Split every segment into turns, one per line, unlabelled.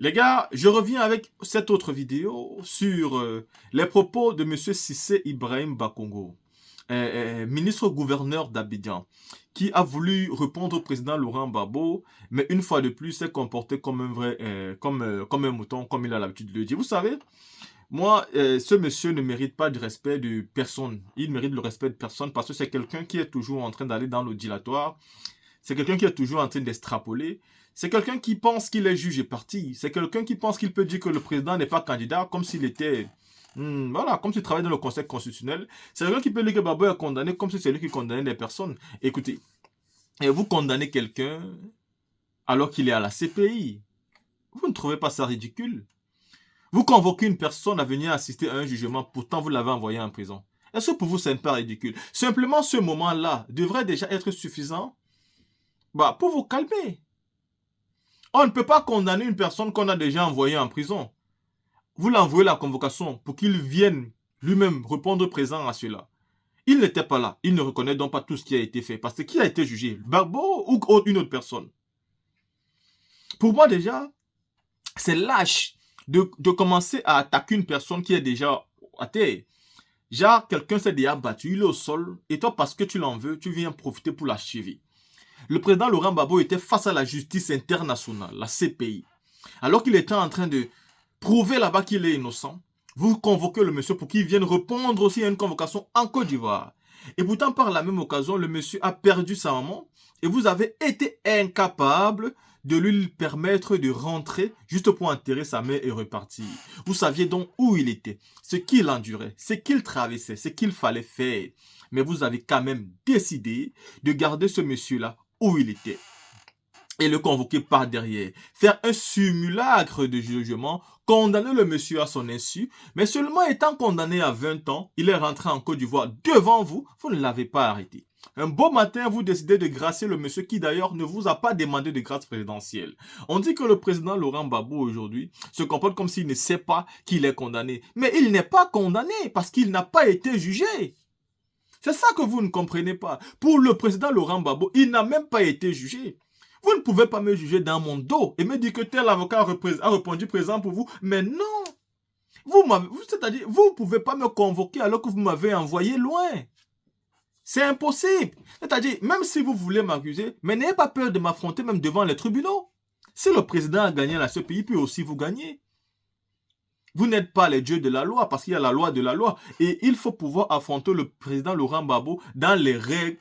Les gars, je reviens avec cette autre vidéo sur les propos de M. Cissé Ibrahim Bakongo, ministre-gouverneur d'Abidjan, qui a voulu répondre au président Laurent Gbagbo, mais une fois de plus s'est comporté comme un vrai, comme un mouton, comme il a l'habitude de le dire. Vous savez, moi, ce monsieur ne mérite pas du respect de personne. Il mérite le respect de personne parce que c'est quelqu'un qui est toujours en train d'aller dans le dilatoire. C'est quelqu'un qui est toujours en train d'extrapoler. C'est quelqu'un qui pense qu'il est juge et parti. C'est quelqu'un qui pense qu'il peut dire que le président n'est pas candidat comme s'il était... voilà, comme s'il travaillait dans le conseil constitutionnel. C'est quelqu'un qui peut dire que Gbagbo est condamné comme si c'est lui qui condamnait des personnes. Écoutez, et vous condamnez quelqu'un alors qu'il est à la CPI. Vous ne trouvez pas ça ridicule? Vous convoquez une personne à venir assister à un jugement, pourtant vous l'avez envoyé en prison. Est-ce que pour vous, ce n'est pas ridicule? Simplement, ce moment-là devrait déjà être suffisant pour vous calmer. On ne peut pas condamner une personne qu'on a déjà envoyée en prison. Vous l'envoyez la convocation pour qu'il vienne lui-même répondre présent à cela. Il n'était pas là. Il ne reconnaît donc pas tout ce qui a été fait. Parce que qui a été jugé? Gbagbo ou une autre personne? Pour moi déjà, c'est lâche de commencer à attaquer une personne qui est déjà à terre. Genre, quelqu'un s'est déjà battu, il est au sol, et toi, parce que tu l'en veux, tu viens profiter pour l'achever. Le président Laurent Gbagbo était face à la justice internationale, la CPI. Alors qu'il était en train de prouver là-bas qu'il est innocent, vous convoquez le monsieur pour qu'il vienne répondre aussi à une convocation en Côte d'Ivoire. Et pourtant, par la même occasion, le monsieur a perdu sa maman et vous avez été incapable de lui permettre de rentrer juste pour enterrer sa mère et repartir. Vous saviez donc où il était, ce qu'il endurait, ce qu'il traversait, ce qu'il fallait faire. Mais vous avez quand même décidé de garder ce monsieur-là où il était et le convoquer par derrière, faire un simulacre de jugement, condamner le monsieur à son insu, mais seulement étant condamné à 20 ans, il est rentré en Côte d'Ivoire devant vous, vous ne l'avez pas arrêté. Un beau matin, vous décidez de gracier le monsieur qui d'ailleurs ne vous a pas demandé de grâce présidentielle. On dit que le président Laurent Gbagbo aujourd'hui se comporte comme s'il ne sait pas qu'il est condamné. Mais il n'est pas condamné parce qu'il n'a pas été jugé. C'est ça que vous ne comprenez pas. Pour le président Laurent Gbagbo, il n'a même pas été jugé. Vous ne pouvez pas me juger dans mon dos et me dire que tel avocat a répondu présent pour vous. Mais non. C'est-à-dire, vous ne pouvez pas me convoquer alors que vous m'avez envoyé loin. C'est impossible. C'est-à-dire, même si vous voulez m'accuser, mais n'ayez pas peur de m'affronter même devant les tribunaux. Si le président a gagné ce pays, il peut aussi vous gagner. Vous n'êtes pas les dieux de la loi parce qu'il y a la loi de la loi. Et il faut pouvoir affronter le président Laurent Gbagbo dans les règles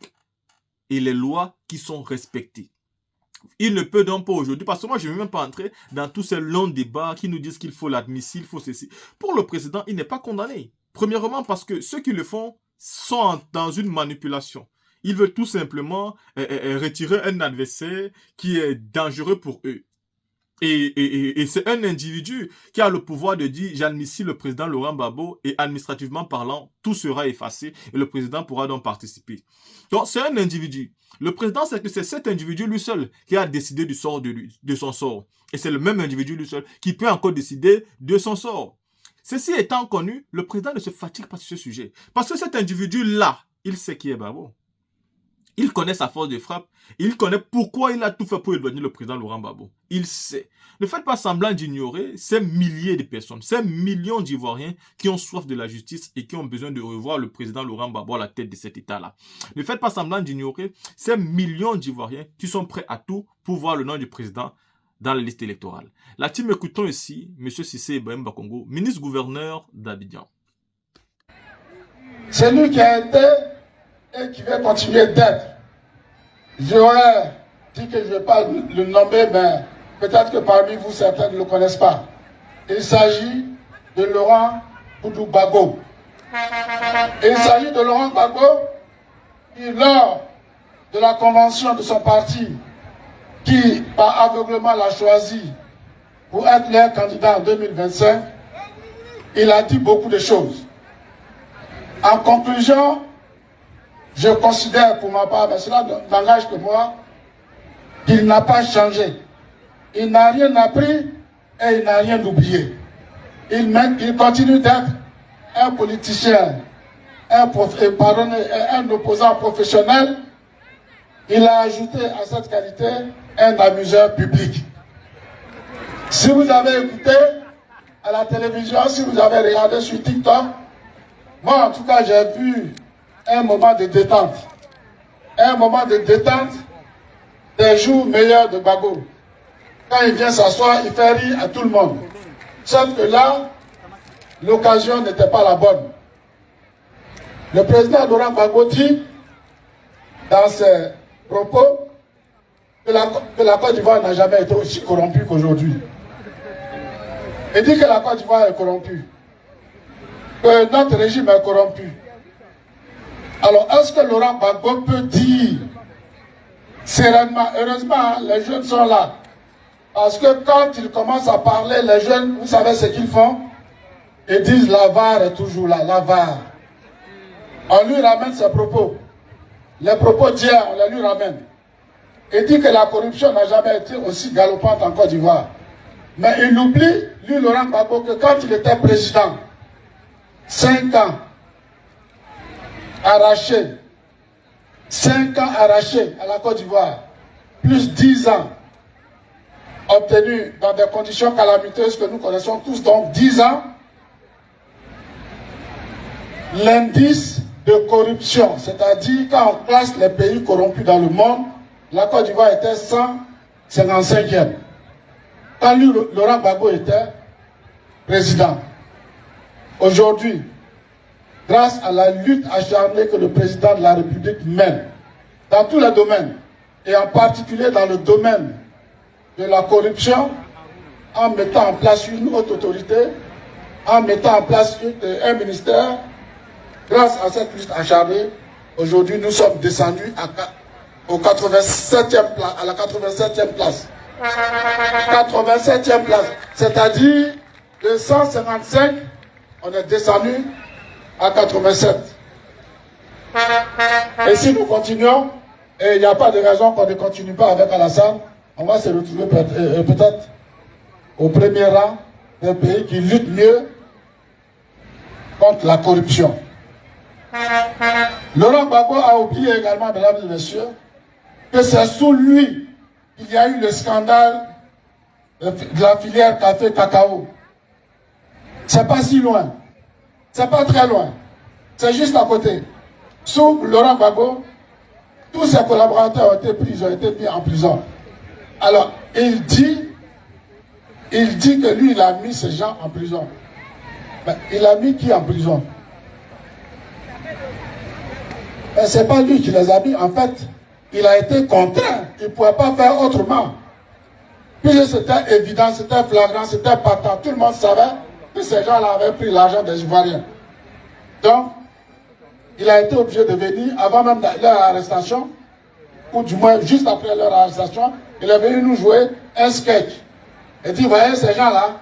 et les lois qui sont respectées. Il ne peut donc pas aujourd'hui, parce que moi je ne vais même pas entrer dans tous ces longs débats qui nous disent qu'il faut l'admissible, il faut ceci. Pour le président, il n'est pas condamné. Premièrement parce que ceux qui le font sont dans une manipulation. Ils veulent tout simplement retirer un adversaire qui est dangereux pour eux. Et c'est un individu qui a le pouvoir de dire j'admissis le président Laurent Gbagbo et administrativement parlant, tout sera effacé et le président pourra donc participer. Donc c'est un individu. Le président, c'est cet individu lui seul qui a décidé du sort de son sort. Et c'est le même individu lui seul qui peut encore décider de son sort. Ceci étant connu, le président ne se fatigue pas sur ce sujet. Parce que cet individu-là, il sait qui est Gbagbo. Il connaît sa force de frappe. Il connaît pourquoi il a tout fait pour éloigner le président Laurent Gbagbo. Il sait. Ne faites pas semblant d'ignorer ces milliers de personnes, ces millions d'Ivoiriens qui ont soif de la justice et qui ont besoin de revoir le président Laurent Gbagbo à la tête de cet État-là. Ne faites pas semblant d'ignorer ces millions d'Ivoiriens qui sont prêts à tout pour voir le nom du président dans la liste électorale. La team, écoutons ici M. Cissé Ibrahim Bakongo, ministre-gouverneur d'Abidjan.
C'est lui qui a été et qui va continuer d'être. J'aurais dit que je ne vais pas le nommer, mais peut-être que parmi vous, certains ne le connaissent pas. Il s'agit de Laurent Gbagbo. Il s'agit de Laurent Gbagbo qui, lors de la convention de son parti, qui par aveuglement l'a choisi pour être leur candidat en 2025, il a dit beaucoup de choses. En conclusion, je considère pour ma part, mais cela n'engage que moi, qu'il n'a pas changé. Il n'a rien appris et il n'a rien oublié. Il continue d'être un politicien, un opposant professionnel. Il a ajouté à cette qualité un amuseur public. Si vous avez écouté à la télévision, si vous avez regardé sur TikTok, moi en tout cas j'ai vu un moment de détente. Un moment de détente des jours meilleurs de Gbagbo. Quand il vient s'asseoir, il fait rire à tout le monde. Sauf que là, l'occasion n'était pas la bonne. Le président Laurent Gbagbo dit dans ses propos que la Côte d'Ivoire n'a jamais été aussi corrompue qu'aujourd'hui. Il dit que la Côte d'Ivoire est corrompue, que notre régime est corrompu. Alors, est-ce que Laurent Gbagbo peut dire sereinement, heureusement, les jeunes sont là, parce que quand ils commencent à parler, les jeunes, vous savez ce qu'ils font? Ils disent la VAR est toujours là, la VAR. On lui ramène ses propos. Les propos d'hier, on les lui ramène. Il dit que la corruption n'a jamais été aussi galopante en Côte d'Ivoire. Mais il oublie, lui, Laurent Gbagbo, que quand il était président, 5 ans arrachés, 5 ans arrachés à la Côte d'Ivoire, plus 10 ans obtenus dans des conditions calamiteuses que nous connaissons tous, donc 10 ans, l'indice de corruption, c'est-à-dire quand on classe les pays corrompus dans le monde, la Côte d'Ivoire était 155e. Quand lui, Laurent Gbagbo était président. Aujourd'hui, grâce à la lutte acharnée que le président de la République mène, dans tous les domaines, et en particulier dans le domaine de la corruption, en mettant en place une haute autorité, en mettant en place un ministère, grâce à cette lutte acharnée, aujourd'hui nous sommes descendus à la 87e place. 87e place. C'est-à-dire, de 155, on est descendu à 87. Et si nous continuons, et il n'y a pas de raison qu'on ne continue pas avec Alassane, on va se retrouver peut-être au premier rang des pays qui luttent mieux contre la corruption. Laurent Gbagbo a oublié également, mesdames et messieurs, que c'est sous lui qu'il y a eu le scandale de la filière café-cacao. C'est pas si loin. C'est pas très loin. C'est juste à côté. Sous Laurent Gbagbo, tous ses collaborateurs ont été pris, ils ont été mis en prison. Alors, il dit que lui, il a mis ces gens en prison. Mais il a mis qui en prison? Mais ce n'est pas lui qui les a mis. En fait, il a été contraint. Il ne pouvait pas faire autrement. Puis c'était évident, c'était flagrant, c'était patent. Tout le monde savait que ces gens-là avaient pris l'argent des Ivoiriens. Donc, il a été obligé de venir avant même leur arrestation, ou du moins juste après leur arrestation, il est venu nous jouer un sketch. Il dit, voyez ces gens-là,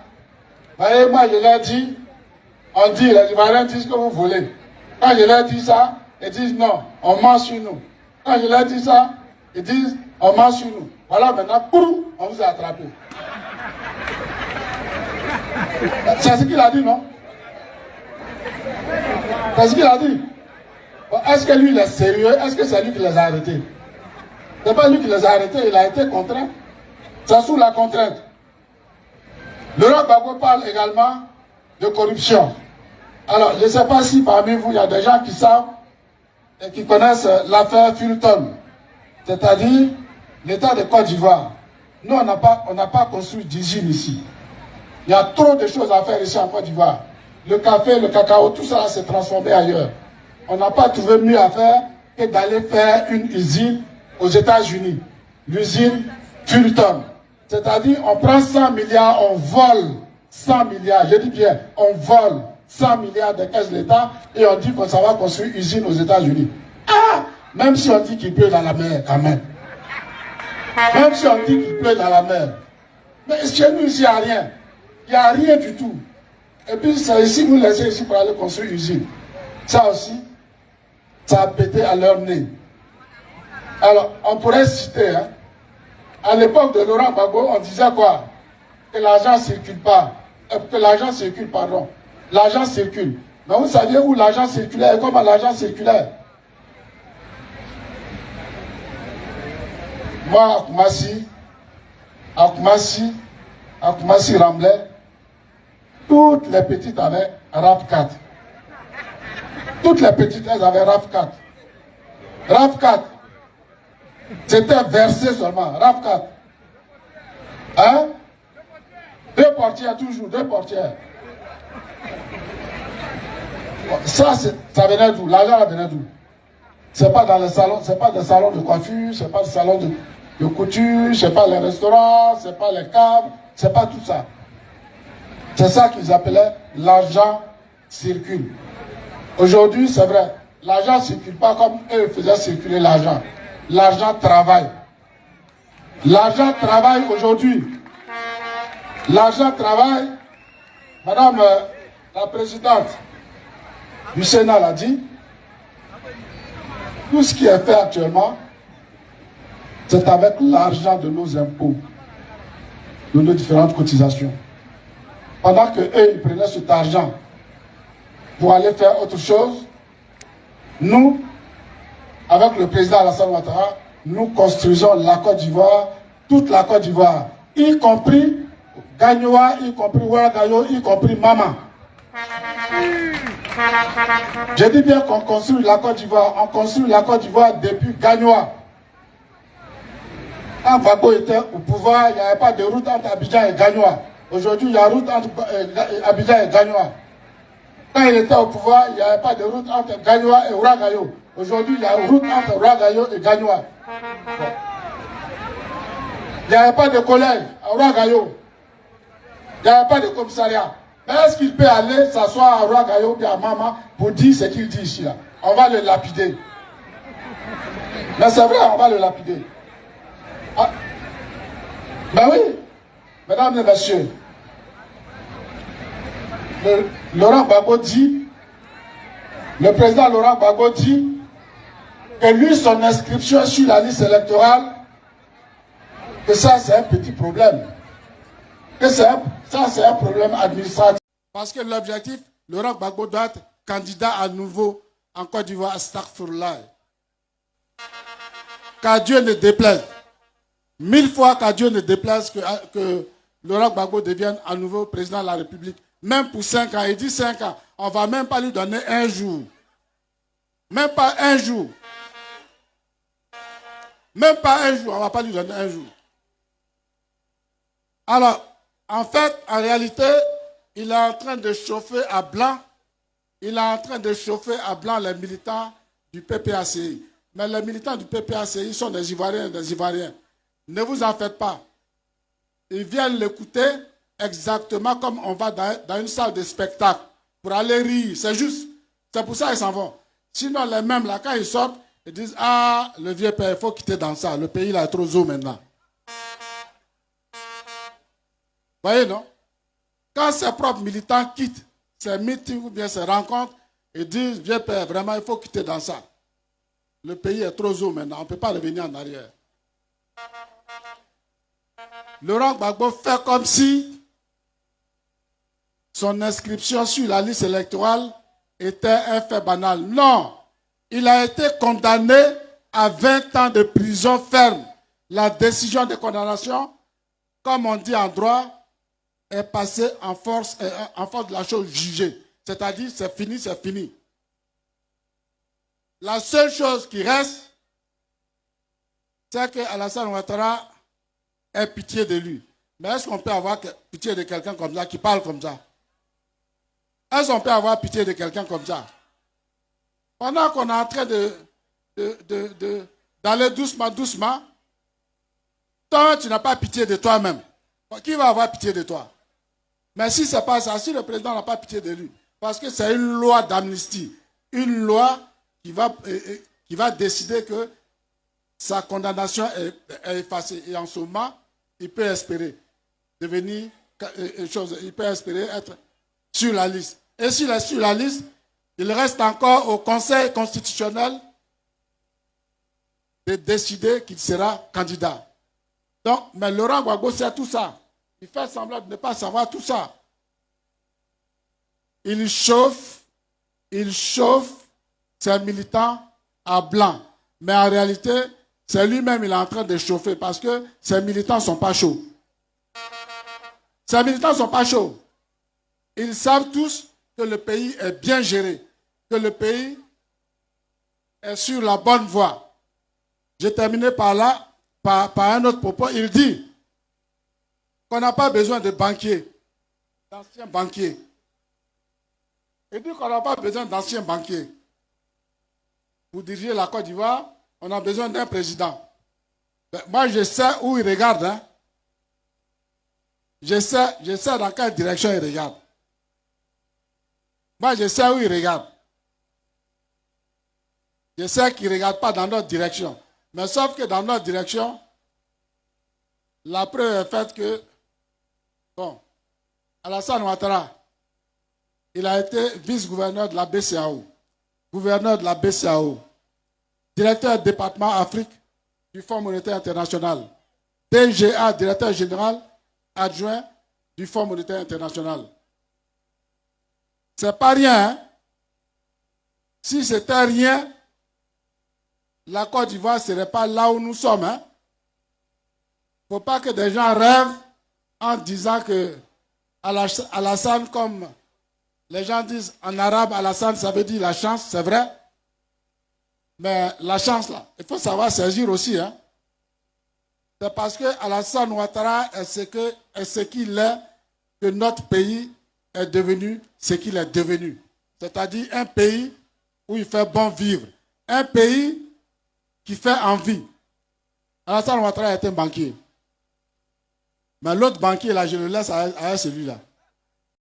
voyez, moi je leur dis, on dit, les Ivoiriens disent ce que vous voulez. Quand je leur dis ça, ils disent non, on ment sur nous. Quand je leur dis ça, ils disent, on ment sur nous. Voilà, maintenant, pouf, on vous a attrapé. C'est ce qu'il a dit, non? C'est ce qu'il a dit. Est-ce que lui, il est sérieux? Est-ce que c'est lui qui les a arrêtés? Ce n'est pas lui qui les a arrêtés, il a été contraint. C'est sous la contrainte. Laurent Gbagbo parle également de corruption. Alors, je ne sais pas si parmi vous, il y a des gens qui savent et qui connaissent l'affaire Fulton, c'est-à-dire l'État de Côte d'Ivoire. Nous, on n'a pas construit d'usine ici. Il y a trop de choses à faire ici en Côte d'Ivoire. Le café, le cacao, tout ça s'est transformé ailleurs. On n'a pas trouvé mieux à faire que d'aller faire une usine aux États-Unis. L'usine Fulton. C'est-à-dire, on prend 100 milliards, on vole 100 milliards. Je dis bien, on vole 100 milliards de caisses de l'État et on dit qu'on va construire une usine aux États-Unis. Ah! Même si on dit qu'il pleut dans la mer, quand même. Même si on dit qu'il pleut dans la mer. Mais chez nous, ici, il n'y a rien. Il n'y a rien du tout. Et puis, c'est ici, vous laissez ici pour aller construire une usine. Ça aussi, ça a pété à leur nez. Alors, on pourrait citer, hein, à l'époque de Laurent Gbagbo, on disait quoi? Que l'argent ne circule pas. Que l'argent circule, pardon. L'argent circule. Mais vous saviez où l'argent circulait et comment l'argent circulait? Moi, à à Koumassi Ramblais, toutes les petites avaient RAV4. Toutes les petites, elles avaient RAV4. RAV4. C'était versé seulement, RAV4. Hein? 2 portières toujours, 2 portières. Ça venait d'où? L'argent venait d'où? C'est pas dans les salons, c'est pas des salons de coiffure, c'est pas des salons de couture, c'est pas les restaurants, c'est pas les caves, c'est pas tout ça. C'est ça qu'ils appelaient l'argent circule. Aujourd'hui, c'est vrai, l'argent ne circule pas comme eux faisaient circuler l'argent. L'argent travaille. L'argent travaille aujourd'hui. L'argent travaille. Madame la présidente du Sénat l'a dit. Tout ce qui est fait actuellement, c'est avec l'argent de nos impôts, de nos différentes cotisations. Pendant qu'eux, ils prenaient cet argent pour aller faire autre chose, nous, avec le président Alassane Ouattara, nous construisons la Côte d'Ivoire, toute la Côte d'Ivoire, y compris Gagnoa, y compris Ouagayo, y compris Mama. Je dis bien qu'on construit la Côte d'Ivoire. On construit la Côte d'Ivoire depuis Gagnoa. Quand Gbagbo était au pouvoir, il n'y avait pas de route entre Abidjan et Gagnoa. Aujourd'hui, il y a route entre Abidjan et Gagnoa. Quand il était au pouvoir, il n'y avait pas de route entre Gagnoa et Ouagayo. Aujourd'hui, il y a une route entre Ouagayo et Gagnoa. Bon. Il n'y avait pas de collège à Ouagayo. Il n'y avait pas de commissariat. Mais est-ce qu'il peut aller s'asseoir à Ouagayo et à Mama pour dire ce qu'il dit ici là? On va le lapider. Mais c'est vrai, on va le lapider. Ah. Ben oui, mesdames et messieurs, Laurent Gbagbo dit, le président Laurent Gbagbo dit que lui, son inscription sur la liste électorale, que ça c'est un petit problème. Que ça c'est un problème administratif. Parce que l'objectif, Laurent Gbagbo doit être candidat à nouveau en Côte d'Ivoire, astaghfirullah. Qu'à Dieu ne déplaise. 1000 fois qu'à Dieu ne déplaise que Laurent Gbagbo devienne à nouveau président de la République. Même pour 5 ans. Il dit 5 ans. On ne va même pas lui donner un jour. Même pas un jour. Même pas un jour. On ne va pas lui donner un jour. Alors, en fait, en réalité, il est en train de chauffer à blanc. Il est en train de chauffer à blanc les militants du PPACI. Mais les militants du PPACI sont des Ivoiriens et des Ivoiriens. Ne vous en faites pas. Ils viennent l'écouter exactement comme on va dans une salle de spectacle pour aller rire. C'est juste. C'est pour ça qu'ils s'en vont. Sinon, les mêmes, là, quand ils sortent, ils disent « Ah, le vieux père, il faut quitter dans ça. Le pays, là, est trop zoo maintenant. » Vous voyez, non? Quand ces propres militants quittent ces meetings ou bien ces rencontres, ils disent « Vieux père, vraiment, il faut quitter dans ça. Le pays est trop zoo maintenant. On ne peut pas revenir en arrière. » Laurent Gbagbo fait comme si son inscription sur la liste électorale était un fait banal. Non, il a été condamné à 20 ans de prison ferme. La décision de condamnation, comme on dit en droit, est passée en force de la chose jugée. C'est-à-dire, c'est fini, c'est fini. La seule chose qui reste, c'est que Alassane Ouattara ait pitié de lui. Mais est-ce qu'on peut avoir pitié de quelqu'un comme ça, qui parle comme ça? Est-ce qu'on peut avoir pitié de quelqu'un comme ça? Pendant qu'on est en train d'aller doucement, doucement, toi, tu n'as pas pitié de toi-même. Qui va avoir pitié de toi? Mais si ce n'est pas ça, si le président n'a pas pitié de lui, parce que c'est une loi d'amnistie, une loi qui va décider que sa condamnation est effacée. Et en ce moment, il peut espérer devenir il peut espérer être sur la liste. Et s'il est sur la liste, il reste encore au Conseil constitutionnel de décider qu'il sera candidat. Donc, mais Laurent Gbagbo sait tout ça. Il fait semblant de ne pas savoir tout ça. Il chauffe ses militants à blanc. Mais en réalité, c'est lui-même, il est en train de chauffer parce que ses militants ne sont pas chauds. Ces militants ne sont pas chauds. Ils savent tous que le pays est bien géré, que le pays est sur la bonne voie. J'ai terminé par là, par un autre propos. Il dit qu'on n'a pas besoin de banquiers, d'anciens banquiers. Il dit qu'on n'a pas besoin d'anciens banquiers. Pour diriger la Côte d'Ivoire, on a besoin d'un président. Ben, moi, je sais où il regarde. Hein. Je sais dans quelle direction il regarde. Moi, je sais où il regarde. Je sais qu'il ne regarde pas dans notre direction. Mais sauf que dans notre direction, la preuve est faite que, bon, Alassane Ouattara, il a été vice-gouverneur de la BCEAO, gouverneur de la BCEAO, directeur du département Afrique du Fonds monétaire international, DGA, directeur général adjoint du Fonds monétaire international. C'est pas rien. Hein? Si c'était rien, la Côte d'Ivoire ne serait pas là où nous sommes. Il ne faut pas que des gens rêvent en disant que Alassane, comme les gens disent en arabe, Alassane, ça veut dire la chance, c'est vrai. Mais la chance, là, il faut savoir saisir aussi. Hein. C'est parce que Alassane Ouattara est ce qu'il est que notre pays est devenu ce qu'il est devenu. C'est-à-dire un pays où il fait bon vivre. Un pays qui fait envie. Alassane Ouattara est un banquier. Mais l'autre banquier, là, je le laisse à celui-là.